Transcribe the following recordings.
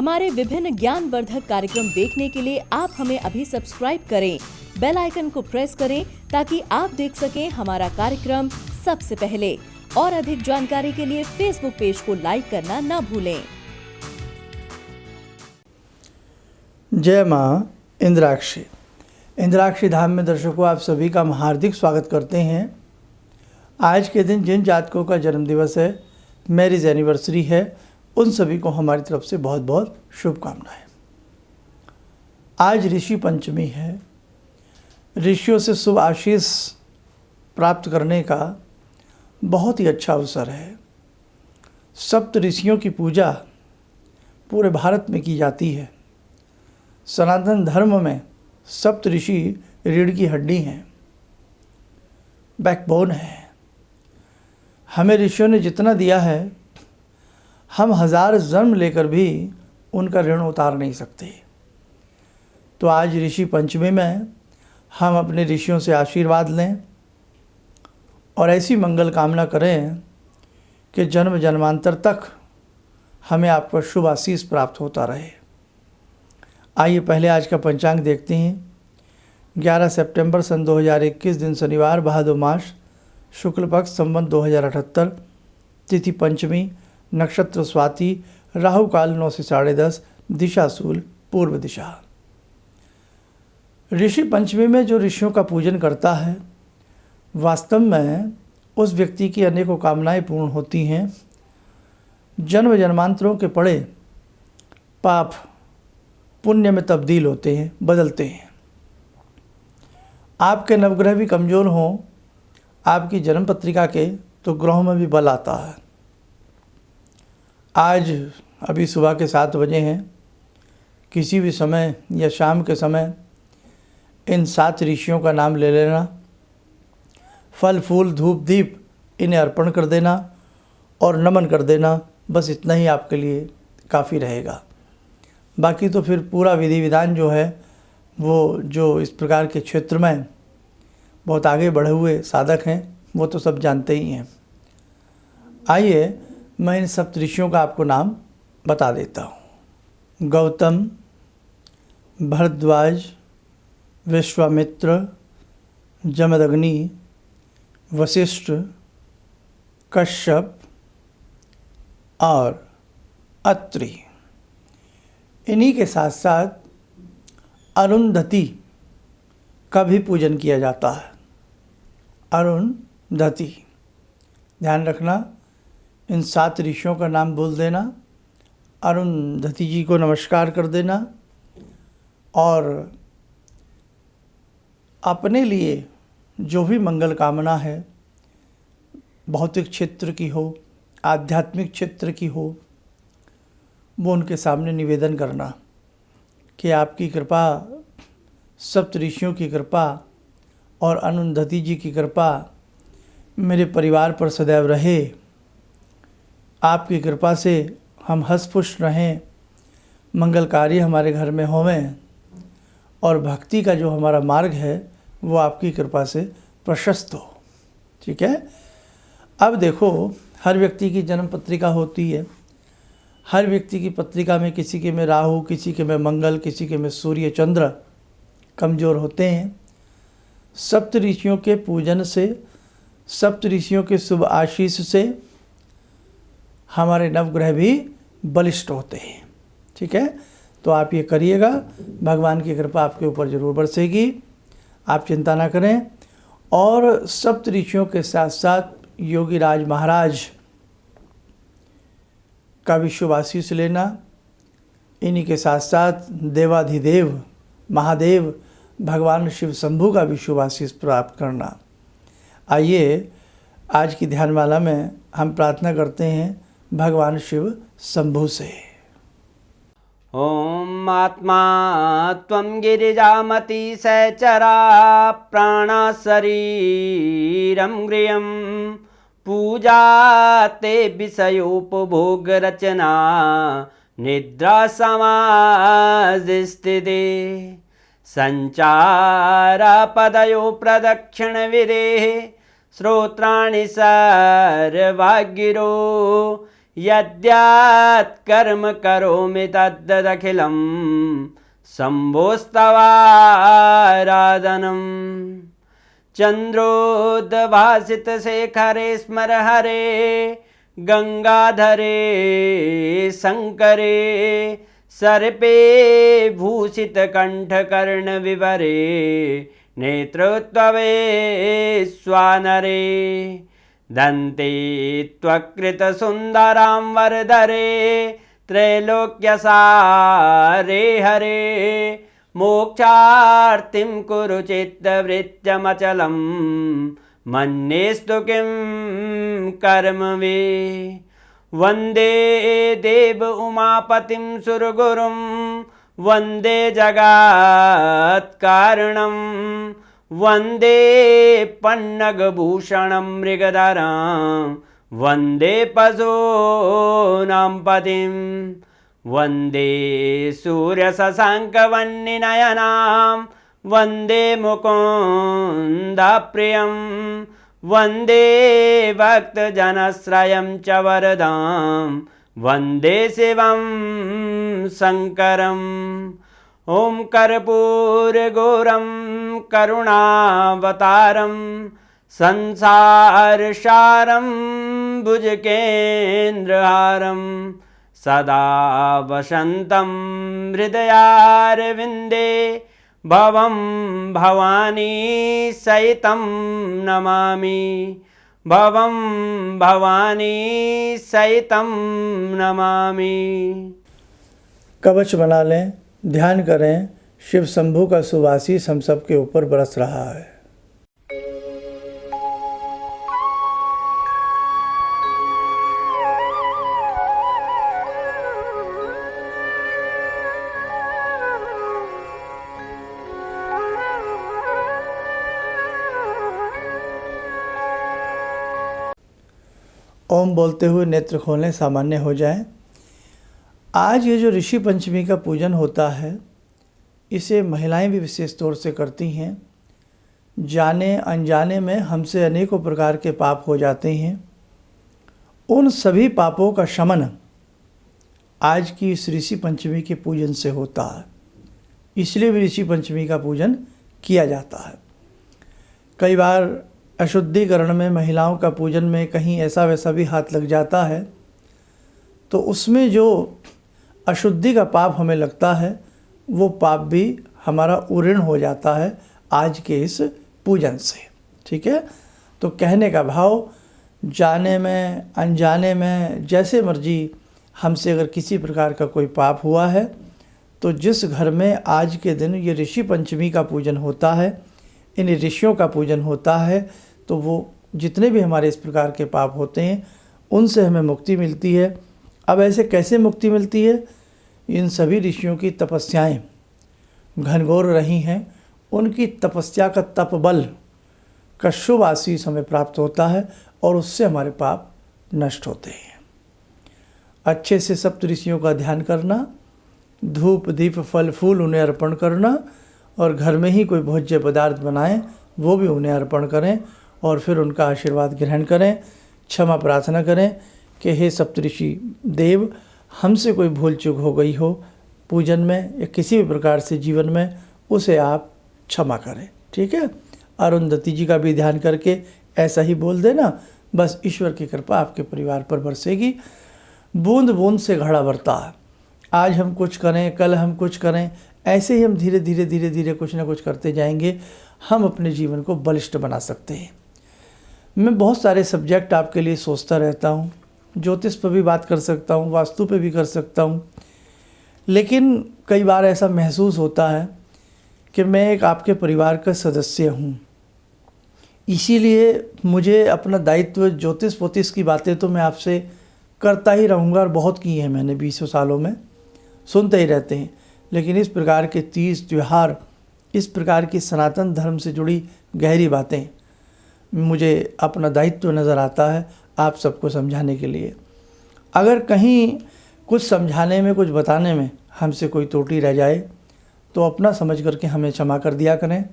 हमारे विभिन्न ज्ञानवर्धक कार्यक्रम देखने के लिए आप हमें अभी सब्सक्राइब करें, बेल आइकन को प्रेस करें ताकि आप देख सकें हमारा कार्यक्रम सबसे पहले। और अधिक जानकारी के लिए फेसबुक पेज को लाइक करना न भूलें। जय माँ इंद्राक्षी। इंद्राक्षी धाम में दर्शकों आप सभी का हम हार्दिक स्वागत करते हैं। आज के दिन जिन जातकों का जन्मदिवस है, मैरिज एनिवर्सरी है, उन सभी को हमारी तरफ से बहुत बहुत शुभकामनाएं। आज ऋषि पंचमी है। ऋषियों से शुभ आशीष प्राप्त करने का बहुत ही अच्छा अवसर है। सप्त ऋषियों की पूजा पूरे भारत में की जाती है। सनातन धर्म में सप्त ऋषि रीढ़ की हड्डी हैं, बैकबोन है। हमें ऋषियों ने जितना दिया है, हम 1000 जन्म लेकर भी उनका ऋण उतार नहीं सकते। तो आज ऋषि पंचमी में हम अपने ऋषियों से आशीर्वाद लें और ऐसी मंगल कामना करें कि जन्म जन्मांतर तक हमें आपका शुभ आशीष प्राप्त होता रहे। आइए पहले आज का पंचांग देखते हैं। 11 सितंबर सन 2021 दिन शनिवार, भादो मास, शुक्ल पक्ष, संवत 2078, तिथि पंचमी, नक्षत्र स्वाति, राहु काल 9 से 10:30, दिशा शूल पूर्व दिशा। ऋषि पंचमी में जो ऋषियों का पूजन करता है, वास्तव में उस व्यक्ति की अनेकों कामनाएं पूर्ण होती हैं। जन्म जन्मांतरों के पड़े पाप पुण्य में तब्दील होते हैं, बदलते हैं। आपके नवग्रह भी कमज़ोर हों आपकी जन्म पत्रिका के, तो ग्रहों में भी बल आता है। आज अभी सुबह के 7 बजे हैं, किसी भी समय या शाम के समय इन 7 ऋषियों का नाम ले लेना, फल फूल धूप दीप इन्हें अर्पण कर देना और नमन कर देना। बस इतना ही आपके लिए काफ़ी रहेगा। बाकी तो फिर पूरा विधि विधान जो है, वो जो इस प्रकार के क्षेत्र में बहुत आगे बढ़े हुए साधक हैं, वो तो सब जानते ही हैं। आइए मैं इन सप्त ऋषियों का आपको नाम बता देता हूँ। गौतम, भरद्वाज, विश्वामित्र, जमदग्नि, वशिष्ठ, कश्यप और अत्रि। इन्हीं के साथ साथ अरुंधति का भी पूजन किया जाता है। अरुंधति, ध्यान रखना, इन 7 ऋषियों का नाम बोल देना, अरुंधति जी को नमस्कार कर देना और अपने लिए जो भी मंगल कामना है, भौतिक क्षेत्र की हो, आध्यात्मिक क्षेत्र की हो, वो उनके सामने निवेदन करना कि आपकी कृपा, सप्त ऋषियों की कृपा और अरुंधति जी की कृपा मेरे परिवार पर सदैव रहे। आपकी कृपा से हम हंस-पुष्ट रहें, मंगल कार्य हमारे घर में होवें और भक्ति का जो हमारा मार्ग है वो आपकी कृपा से प्रशस्त हो। ठीक है। अब देखो, हर व्यक्ति की जन्म पत्रिका होती है। हर व्यक्ति की पत्रिका में किसी के में राहु, किसी के में मंगल, किसी के में सूर्य चंद्र कमज़ोर होते हैं। सप्त ऋषियों के पूजन से, सप्त ऋषियों के शुभ आशीष से हमारे नवग्रह भी बलिष्ठ होते हैं। ठीक है। तो आप ये करिएगा, भगवान की कृपा आपके ऊपर ज़रूर बरसेगी, आप चिंता ना करें। और सप्त ऋषियों के साथ साथ योगीराज महाराज का भी शुभ आशीष लेना। इन्हीं के साथ साथ देवाधिदेव महादेव भगवान शिव शंभु का भी शुभ आशीष प्राप्त करना। आइए आज की ध्यानमाला में हम प्रार्थना करते हैं भगवान शिव शंभु से। ॐ आत्मा त्वं गिरिजामति सहचरा प्राणा शरीरं गृहं पूजा ते विषयोपभोगरचना निद्रा समाधिस्थिते संचारपदयो प्रदक्षिणविधेः श्रोत्राणि सर्वागिरो यद्यत् कर्म करोमि तद्दखिलं शम्भोस्तवाराधनम् चन्द्रोद्भासितशेखरे स्मर हरे गंगाधरे शंकरे सर्पे भूषितकण्ठकर्णविवरे नेत्रोत्तवे स्वानरे दन्ते त्वकृतसुन्दरां वरदरे त्रैलोक्यसारे हरे मोक्षार्तिं कुरु चित्तवृत्त्यमचलं मन्येस्तु किं कर्म वे वन्दे देव उमापतिं सुरगुरुं वन्दे जगत्कारणं वन्दे पन्नगभूषणं मृगधरं वन्दे पशूनां पतिं वन्दे सूर्यशशाङ्कवह्निनयनां वन्दे मुकुन्दप्रियं वन्दे भक्तजनश्रयं च वरदां वन्दे शिवं शङ्करम् ॐ कर्पूरगौरं करुणावतारं संसारसारं भुजगेन्द्रहारं सदा वसन्तं हृदयारविन्दे भवं भवानी सहितं नमामि भवं भवानी सहितं नमामि। कवच बना लें, ध्यान करें, शिव शंभू का सुवासीस हम सब के ऊपर बरस रहा है। ओम बोलते हुए नेत्र खोलें, सामान्य हो जाएं। आज ये जो ऋषि पंचमी का पूजन होता है, इसे महिलाएं भी विशेष तौर से करती हैं। जाने अनजाने में हमसे अनेकों प्रकार के पाप हो जाते हैं। उन सभी पापों का शमन आज की इस ऋषि पंचमी के पूजन से होता है। इसलिए भी ऋषि पंचमी का पूजन किया जाता है। कई बार अशुद्धिकरण में महिलाओं का पूजन में कहीं ऐसा वैसा भी हाथ लग जाता है, तो उसमें जो अशुद्धि का पाप हमें लगता है, वो पाप भी हमारा उऋण हो जाता है आज के इस पूजन से। ठीक है, तो कहने का भाव, जाने में अनजाने में जैसे मर्जी हमसे अगर किसी प्रकार का कोई पाप हुआ है, तो जिस घर में आज के दिन ये ऋषि पंचमी का पूजन होता है, इन ऋषियों का पूजन होता है, तो वो जितने भी हमारे इस प्रकार के पाप होते हैं उनसे हमें मुक्ति मिलती है। अब ऐसे कैसे मुक्ति मिलती है? इन सभी ऋषियों की तपस्याएं घनघोर रही हैं, उनकी तपस्या का तपबल का शुभ आशीष हमें प्राप्त होता है और उससे हमारे पाप नष्ट होते हैं। अच्छे से सप्त ऋषियों का ध्यान करना, धूप दीप फल फूल उन्हें अर्पण करना, और घर में ही कोई भोज्य पदार्थ बनाएं, वो भी उन्हें अर्पण करें और फिर उनका आशीर्वाद ग्रहण करें। क्षमा प्रार्थना करें कि हे सप्तऋषि देव, हमसे कोई भूल चूक हो गई हो पूजन में या किसी भी प्रकार से जीवन में, उसे आप क्षमा करें। ठीक है, अरुंधति जी का भी ध्यान करके ऐसा ही बोल देना, बस ईश्वर की कृपा आपके परिवार पर बरसेगी। बूंद बूंद से घड़ा भरता है। आज हम कुछ करें, कल हम कुछ करें, ऐसे ही हम धीरे धीरे कुछ ना कुछ करते जाएंगे, हम अपने जीवन को बलिष्ठ बना सकते हैं। मैं बहुत सारे सब्जेक्ट आपके लिए सोचता रहता हूँ। ज्योतिष पर भी बात कर सकता हूँ, वास्तु पे भी कर सकता हूँ, लेकिन कई बार ऐसा महसूस होता है कि मैं एक आपके परिवार का सदस्य हूँ। इसीलिए मुझे अपना दायित्व, ज्योतिष पोतिष की बातें तो मैं आपसे करता ही रहूँगा, और बहुत की हैं मैंने 20 सालों में, सुनते ही रहते हैं। लेकिन इस प्रकार के तीज त्यौहार, इस प्रकार की सनातन धर्म से जुड़ी गहरी बातें मुझे अपना दायित्व नज़र आता है आप सबको समझाने के लिए। अगर कहीं कुछ समझाने में, कुछ बताने में हमसे कोई त्रुटि रह जाए, तो अपना समझ करके हमें क्षमा कर दिया करें।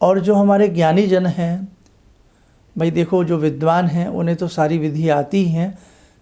और जो हमारे ज्ञानी जन हैं, भाई देखो, जो विद्वान हैं उन्हें तो सारी विधि आती ही हैं,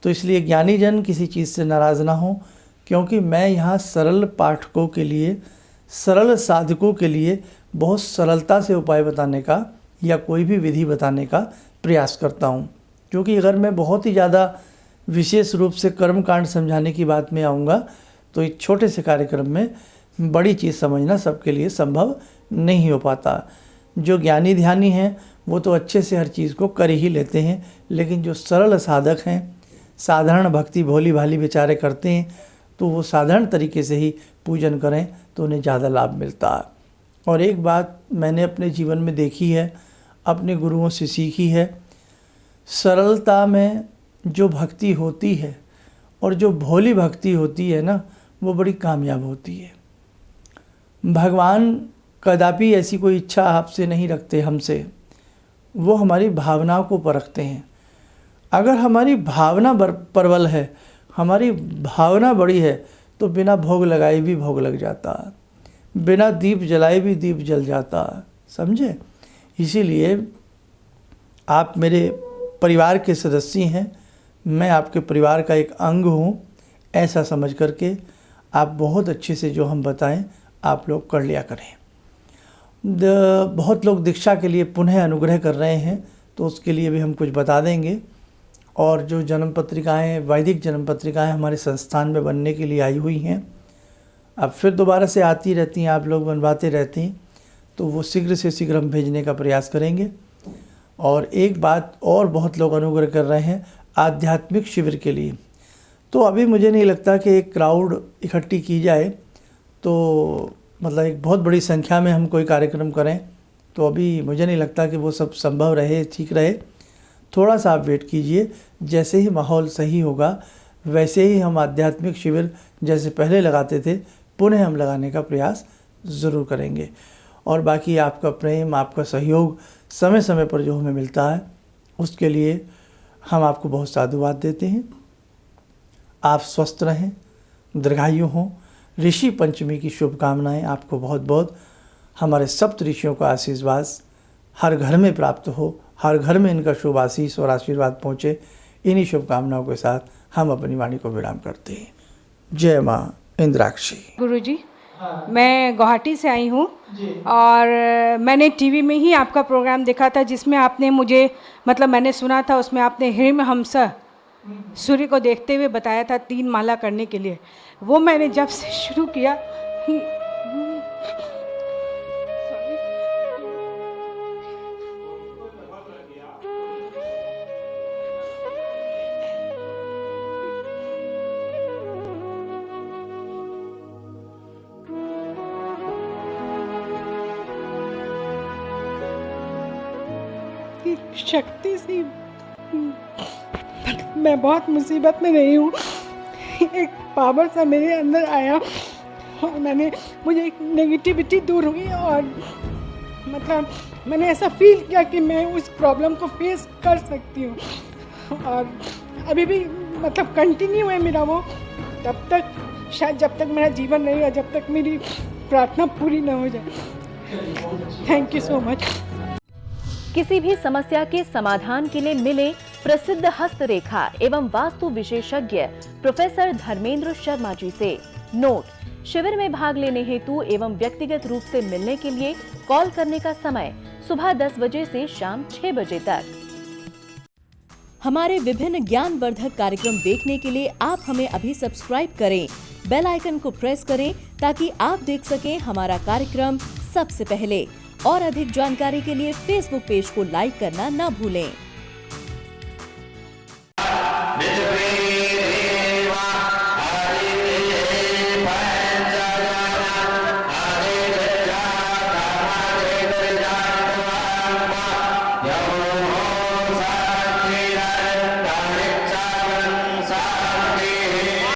तो इसलिए ज्ञानी जन किसी चीज़ से नाराज़ ना हो, क्योंकि मैं यहाँ सरल पाठकों के लिए, सरल साधकों के लिए बहुत सरलता से उपाय बताने का या कोई भी विधि बताने का प्रयास करता हूँ। क्योंकि अगर मैं बहुत ही ज़्यादा विशेष रूप से कर्म कांड समझाने की बात में आऊँगा तो एक छोटे से कार्यक्रम में बड़ी चीज़ समझना सबके लिए संभव नहीं हो पाता। जो ज्ञानी ध्यानी हैं वो तो अच्छे से हर चीज़ को कर ही लेते हैं, लेकिन जो सरल साधक हैं, साधारण भक्ति भोली भाली बेचारे करते हैं, तो वो साधारण तरीके से ही पूजन करें तो उन्हें ज़्यादा लाभ मिलता है। और एक बात मैंने अपने जीवन में देखी है, अपने गुरुओं से सीखी है, सरलता में जो भक्ति होती है और जो भोली भक्ति होती है ना, वो बड़ी कामयाब होती है। भगवान कदापि ऐसी कोई इच्छा आपसे नहीं रखते हमसे, वो हमारी भावनाओं को परखते हैं। अगर हमारी भावना प्रबल है, हमारी भावना बड़ी है, तो बिना भोग लगाए भी भोग लग जाता, बिना दीप जलाए भी दीप जल जाता, समझे। इसीलिए आप मेरे परिवार के सदस्य हैं, मैं आपके परिवार का एक अंग हूँ, ऐसा समझ करके आप बहुत अच्छे से जो हम बताएं आप लोग कर लिया करें। बहुत लोग दीक्षा के लिए पुनः अनुग्रह कर रहे हैं, तो उसके लिए भी हम कुछ बता देंगे। और जो जन्म पत्रिकाएँ, वैदिक जन्म पत्रिकाएँ हमारे संस्थान में बनने के लिए आई हुई हैं, अब फिर दोबारा से आती रहती हैं, आप लोग बनवाते रहते हैं, तो वो शीघ्र से शीघ्र हम भेजने का प्रयास करेंगे। और एक बात और, बहुत लोग अनुग्रह कर रहे हैं आध्यात्मिक शिविर के लिए, तो अभी मुझे नहीं लगता कि एक क्राउड इकट्ठी की जाए तो मतलब एक बहुत बड़ी संख्या में हम कोई कार्यक्रम करें, तो अभी मुझे नहीं लगता कि वो सब संभव रहे, ठीक रहे। थोड़ा सा आप वेट कीजिए, जैसे ही माहौल सही होगा वैसे ही हम आध्यात्मिक शिविर जैसे पहले लगाते थे पुनः हम लगाने का प्रयास ज़रूर करेंगे। और बाकी आपका प्रेम, आपका सहयोग समय समय पर जो हमें मिलता है, उसके लिए हम आपको बहुत साधुवाद देते हैं। आप स्वस्थ रहें, दीर्घायु हों। ऋषि पंचमी की शुभकामनाएं आपको बहुत बहुत। हमारे सप्त ऋषियों का आशीर्वाद हर घर में प्राप्त हो, हर घर में इनका शुभ आशीष और आशीर्वाद पहुँचे। इन्हीं शुभकामनाओं के साथ हम अपनी वाणी को विराम करते हैं। जय माँ इंद्राक्षी। गुरुजी, मैं गुवाहाटी से आई हूँ और मैंने टीवी में ही आपका प्रोग्राम देखा था, जिसमें आपने मुझे मतलब मैंने सुना था, उसमें आपने हिरण्यहंस सूर्य को देखते हुए बताया था 3 माला करने के लिए। वो मैंने जब से शुरू किया, शक्ति से मैं बहुत मुसीबत में रही हूँ। एक पावर सा मेरे अंदर आया और मुझे एक नेगेटिविटी दूर हुई और मतलब मैंने ऐसा फील किया कि मैं उस प्रॉब्लम को फेस कर सकती हूँ। और अभी भी मतलब कंटिन्यू है मेरा वो, तब तक शायद जब तक मेरा जीवन रहेगा, जब तक मेरी प्रार्थना पूरी ना हो जाए। Thank you so much. किसी भी समस्या के समाधान के लिए मिले प्रसिद्ध हस्तरेखा एवं वास्तु विशेषज्ञ प्रोफेसर धर्मेंद्र शर्मा जी से। नोट: शिविर में भाग लेने हेतु एवं व्यक्तिगत रूप से मिलने के लिए कॉल करने का समय सुबह 10 बजे से शाम 6 बजे तक। हमारे विभिन्न ज्ञानवर्धक कार्यक्रम देखने के लिए आप हमें अभी सब्सक्राइब करें, बेल आइकन को प्रेस करें ताकि आप देख सकें हमारा कार्यक्रम सबसे पहले। और अधिक जानकारी के लिए फेसबुक पेज को लाइक करना न भूलें।